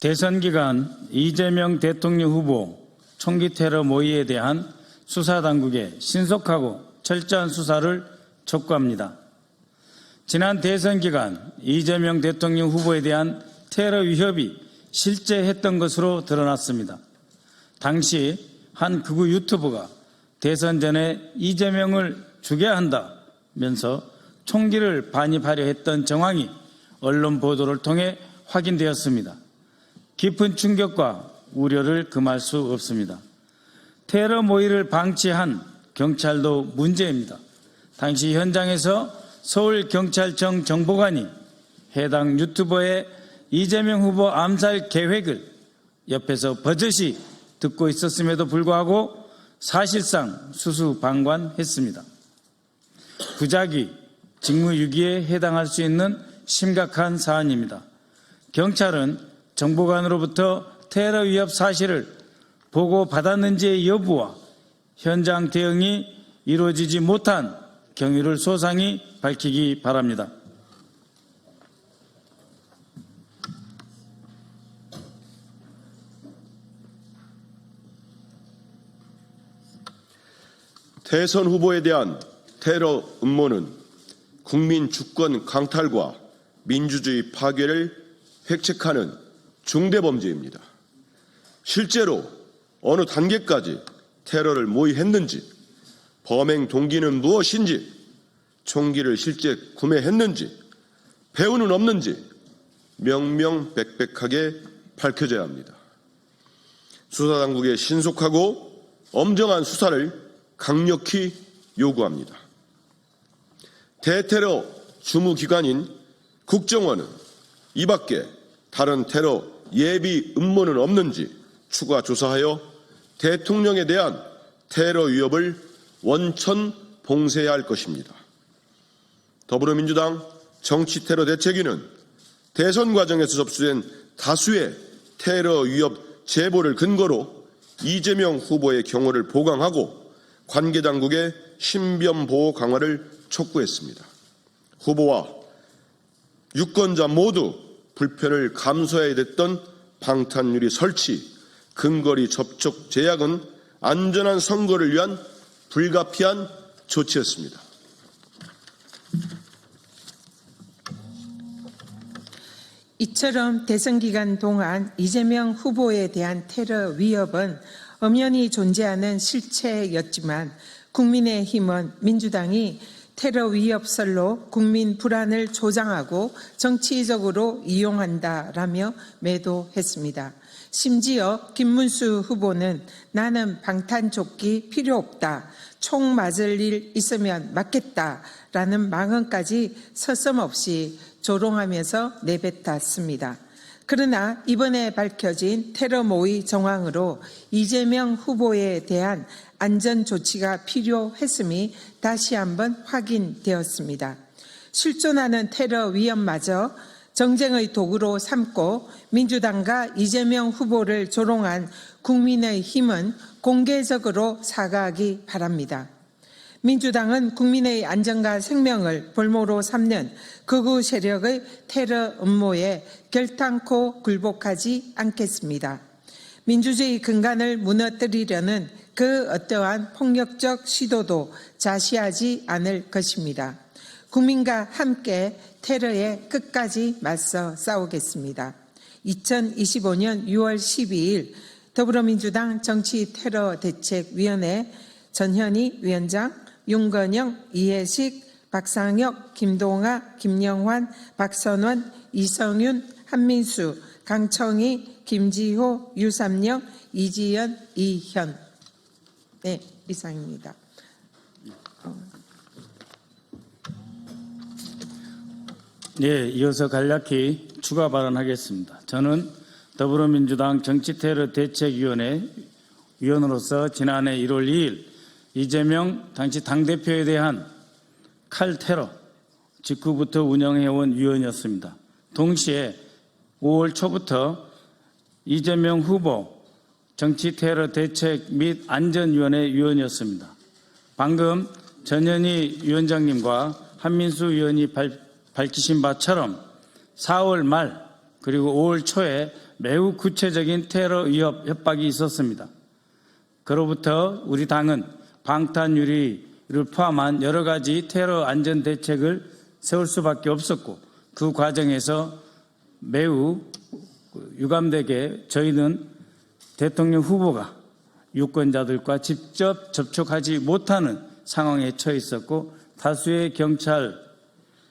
대선 기간 이재명 대통령 후보 총기 테러 모의에 대한 수사당국의 신속하고 철저한 수사를 촉구합니다. 지난 대선 기간 이재명 대통령 후보에 대한 테러 위협이 실제했던 것으로 드러났습니다. 당시 한 극우 유튜버가 대선 전에 이재명을 죽여야 한다면서 총기를 반입하려 했던 정황이 언론 보도를 통해 확인되었습니다. 깊은 충격과 우려를 금할 수 없습니다. 테러 모의를 방치한 경찰도 문제입니다. 당시 현장에서 서울경찰청 정보관이 해당 유튜버의 이재명 후보 암살 계획을 옆에서 버젓이 듣고 있었음에도 불구하고 사실상 수수방관했습니다. 부작위, 직무유기에 해당할 수 있는 심각한 사안입니다. 경찰은 정보관으로부터 테러 위협 사실을 보고받았는지의 여부와 현장 대응이 이루어지지 못한 경위를 소상히 밝히기 바랍니다. 대선 후보에 대한 테러 음모는 국민 주권 강탈과 민주주의 파괴를 획책하는 중대범죄입니다. 실제로 어느 단계까지 테러를 모의했는지, 범행 동기는 무엇인지, 총기를 실제 구매했는지, 배후는 없는지 명명백백하게 밝혀져야 합니다. 수사당국의 신속하고 엄정한 수사를 강력히 요구합니다. 대테러 주무기관인 국정원은 이 밖에 다른 테러 예비 음모는 없는지 추가 조사하여 대통령에 대한 테러 위협을 원천 봉쇄해야 할 것입니다. 더불어민주당 정치테러 대책위는 대선 과정에서 접수된 다수의 테러 위협 제보를 근거로 이재명 후보의 경호를 보강하고 관계당국의 신변 보호 강화를 촉구했습니다. 후보와 유권자 모두 불편을 감수해야 됐던 방탄유리 설치, 근거리 접촉 제약은 안전한 선거를 위한 불가피한 조치였습니다. 이처럼 대선 기간 동안 이재명 후보에 대한 테러 위협은 엄연히 존재하는 실체였지만 국민의힘은 민주당이 테러 위협설로 국민 불안을 조장하고 정치적으로 이용한다라며 매도했습니다. 심지어 김문수 후보는 나는 방탄조끼 필요 없다, 총 맞을 일 있으면 맞겠다라는 망언까지 서슴없이 조롱하면서 내뱉었습니다. 그러나 이번에 밝혀진 테러 모의 정황으로 이재명 후보에 대한 안전 조치가 필요했음이 다시 한번 확인되었습니다. 실존하는 테러 위협마저 정쟁의 도구로 삼고 민주당과 이재명 후보를 조롱한 국민의힘은 공개적으로 사과하기 바랍니다. 민주당은 국민의 안전과 생명을 볼모로 삼는 극우 세력의 테러 음모에 결탄코 굴복하지 않겠습니다. 민주주의 근간을 무너뜨리려는 그 어떠한 폭력적 시도도 자시하지 않을 것입니다. 국민과 함께 테러에 끝까지 맞서 싸우겠습니다. 2025년 6월 12일 더불어민주당 정치테러대책위원회 전현희 위원장, 윤건영, 이해식, 박상혁, 김동아, 김영환, 박선원, 이성윤, 한민수, 강청희, 김지호, 유삼영, 이지연, 이현. 네, 이상입니다. 네, 이어서 간략히 추가 발언하겠습니다. 저는 더불어민주당 정치테러대책위원회 위원으로서 지난해 1월 2일 이재명 당시 당대표에 대한 칼테러 직후부터 운영해온 위원이었습니다. 동시에 5월 초부터 이재명 후보 정치테러 대책 및 안전위원회 위원이었습니다. 방금 전현희 위원장님과 한민수 위원이 밝히신 바처럼 4월 말 그리고 5월 초에 매우 구체적인 테러 위협 협박이 있었습니다. 그로부터 우리 당은 방탄유리를 포함한 여러 가지 테러 안전 대책을 세울 수밖에 없었고, 그 과정에서 매우 유감되게 저희는 대통령 후보가 유권자들과 직접 접촉하지 못하는 상황에 처해 있었고, 다수의 경찰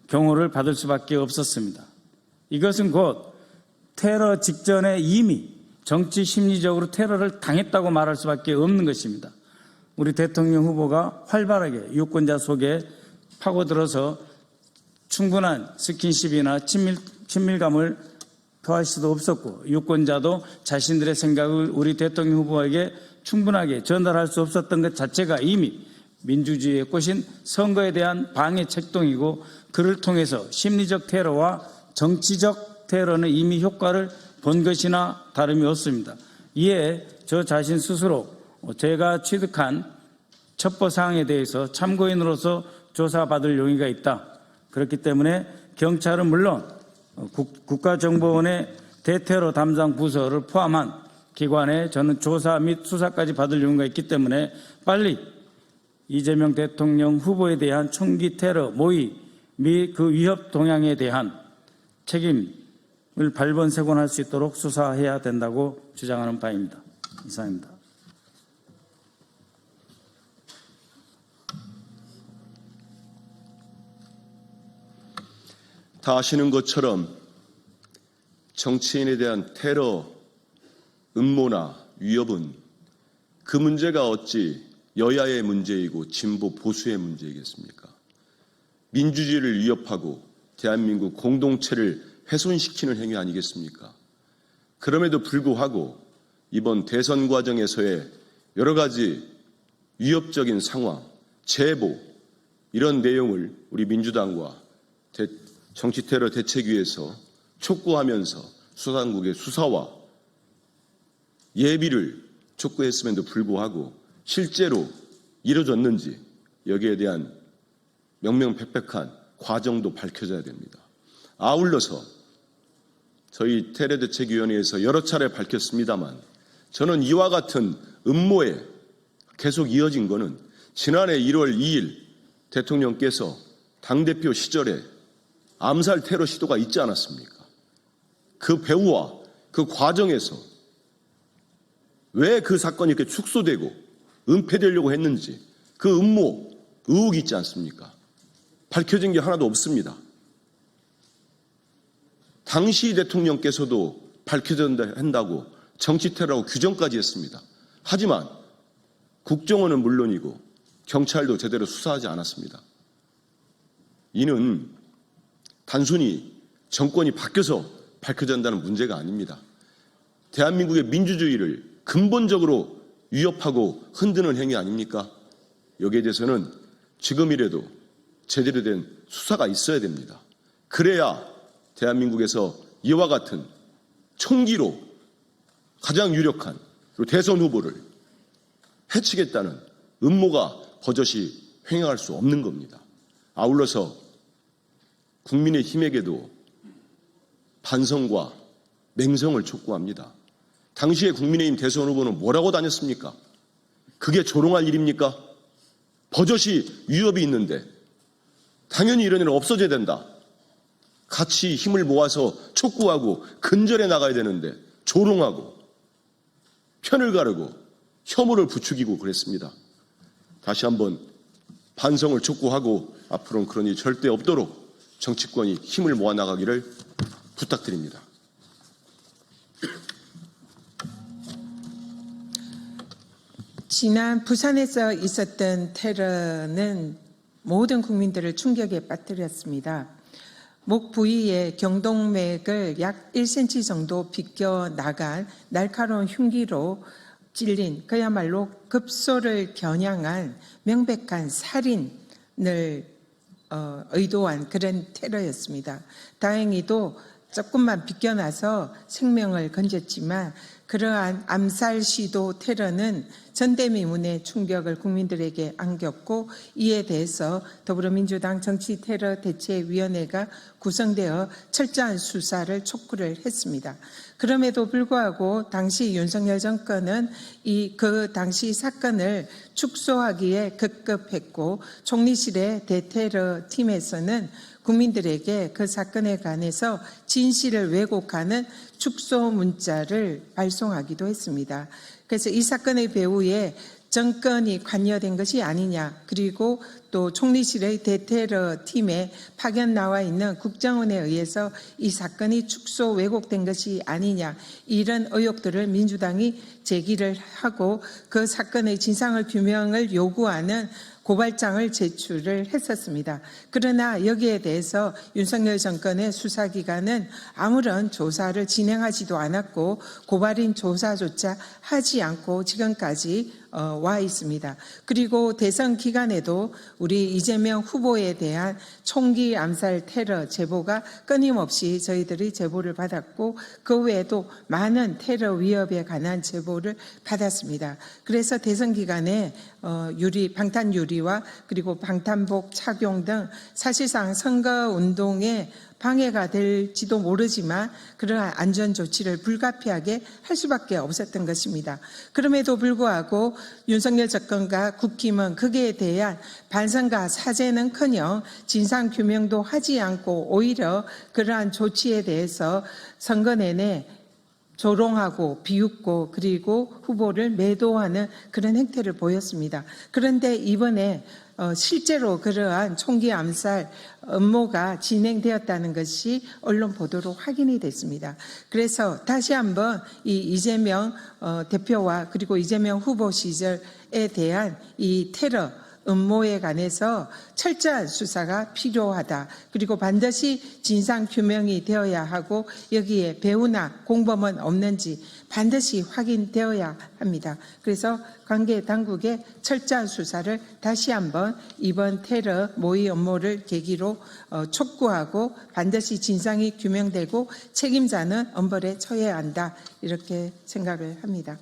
경호를 받을 수밖에 없었습니다. 이것은 곧 테러 직전에 이미 정치 심리적으로 테러를 당했다고 말할 수밖에 없는 것입니다. 우리 대통령 후보가 활발하게 유권자 속에 파고들어서 충분한 스킨십이나 친밀감을 표할 수도 없었고, 유권자도 자신들의 생각을 우리 대통령 후보에게 충분하게 전달할 수 없었던 것 자체가 이미 민주주의의 꽃인 선거에 대한 방해 책동이고, 그를 통해서 심리적 테러와 정치적 테러는 이미 효과를 본 것이나 다름이 없습니다. 이에 저 자신 스스로 제가 취득한 첩보사항에 대해서 참고인으로서 조사받을 용의가 있다. 그렇기 때문에 경찰은 물론 국가정보원의 대테러 담당 부서를 포함한 기관에 저는 조사 및 수사까지 받을 용의가 있기 때문에 빨리 이재명 대통령 후보에 대한 총기 테러 모의 및 그 위협 동향에 대한 책임을 발본색원할 수 있도록 수사해야 된다고 주장하는 바입니다. 이상입니다. 다 아시는 것처럼 정치인에 대한 테러, 음모나 위협은 그 문제가 어찌 여야의 문제이고 진보 보수의 문제이겠습니까? 민주주의를 위협하고 대한민국 공동체를 훼손시키는 행위 아니겠습니까? 그럼에도 불구하고 이번 대선 과정에서의 여러 가지 위협적인 상황, 제보, 이런 내용을 우리 민주당과 정치테러 대책위에서 촉구하면서 수사당국의 수사와 예비를 촉구했음에도 불구하고 실제로 이루어졌는지 여기에 대한 명명백백한 과정도 밝혀져야 됩니다. 아울러서 저희 테러대책위원회에서 여러 차례 밝혔습니다만, 저는 이와 같은 음모에 계속 이어진 것은 지난해 1월 2일 대통령께서 당대표 시절에 암살 테러 시도가 있지 않았습니까? 그 배후와 그 과정에서 왜 그 사건이 이렇게 축소되고 은폐되려고 했는지 그 음모, 의혹이 있지 않습니까? 밝혀진 게 하나도 없습니다. 당시 대통령께서도 밝혀져야 한다고 정치테러라고 규정까지 했습니다. 하지만 국정원은 물론이고 경찰도 제대로 수사하지 않았습니다. 이는 단순히 정권이 바뀌어서 밝혀진다는 문제가 아닙니다. 대한민국의 민주주의를 근본적으로 위협하고 흔드는 행위 아닙니까? 여기에 대해서는 지금이라도 제대로 된 수사가 있어야 됩니다. 그래야 대한민국에서 이와 같은 총기로 가장 유력한 대선 후보를 해치겠다는 음모가 버젓이 횡행할 수 없는 겁니다. 아울러서 국민의힘에게도 반성과 맹성을 촉구합니다. 당시에 국민의힘 대선 후보는 뭐라고 다녔습니까? 그게 조롱할 일입니까? 버젓이 위협이 있는데 당연히 이런 일은 없어져야 된다. 같이 힘을 모아서 촉구하고 근절해 나가야 되는데 조롱하고 편을 가르고 혐오를 부추기고 그랬습니다. 다시 한번 반성을 촉구하고 앞으로는 그런 일이 절대 없도록 정치권이 힘을 모아 나가기를 부탁드립니다. 지난 부산에서 있었던 테러는 모든 국민들을 충격에 빠뜨렸습니다. 목 부위의 경동맥을 약 1cm 정도 비껴나간 날카로운 흉기로 찔린 그야말로 급소를 겨냥한 명백한 살인을 의도한 그런 테러였습니다. 다행히도 조금만 비껴나서 생명을 건졌지만 그러한 암살 시도 테러는 전대미문의 충격을 국민들에게 안겼고, 이에 대해서 더불어민주당 정치테러대책위원회가 구성되어 철저한 수사를 촉구를 했습니다. 그럼에도 불구하고 당시 윤석열 정권은 그 당시 사건을 축소하기에 급급했고, 총리실의 대테러 팀에서는 국민들에게 그 사건에 관해서 진실을 왜곡하는 축소 문자를 발송하기도 했습니다. 그래서 이 사건의 배후에 정권이 관여된 것이 아니냐, 그리고 또 총리실의 대테러 팀에 파견 나와 있는 국정원에 의해서 이 사건이 축소 왜곡된 것이 아니냐, 이런 의혹들을 민주당이 제기를 하고 그 사건의 진상을 규명을 요구하는 고발장을 제출을 했었습니다. 그러나 여기에 대해서 윤석열 정권의 수사기관은 아무런 조사를 진행하지도 않았고 고발인 조사조차 하지 않고 지금까지 와 있습니다. 그리고 대선 기간에도 우리 이재명 후보에 대한 총기 암살 테러 제보가 끊임없이 저희들이 제보를 받았고, 그 외에도 많은 테러 위협에 관한 제보를 받았습니다. 그래서 대선 기간에 방탄 유리와 그리고 방탄복 착용 등 사실상 선거 운동에 방해가 될지도 모르지만 그러한 안전 조치를 불가피하게 할 수밖에 없었던 것입니다. 그럼에도 불구하고 윤석열 정권과 국힘은 거기에 대한 반성과 사죄는커녕 진상 규명도 하지 않고 오히려 그러한 조치에 대해서 선거 내내 조롱하고 비웃고 그리고 후보를 매도하는 그런 행태를 보였습니다. 그런데 이번에 실제로 그러한 총기 암살 음모가 진행되었다는 것이 언론 보도로 확인이 됐습니다. 그래서 다시 한번 이 이재명 대표와 그리고 이재명 후보 시절에 대한 이 테러 음모에 관해서 철저한 수사가 필요하다. 그리고 반드시 진상 규명이 되어야 하고 여기에 배후나 공범은 없는지 반드시 확인되어야 합니다. 그래서 관계 당국의 철저한 수사를 다시 한번 이번 테러 모의 음모를 계기로 촉구하고 반드시 진상이 규명되고 책임자는 엄벌에 처해야 한다. 이렇게 생각을 합니다.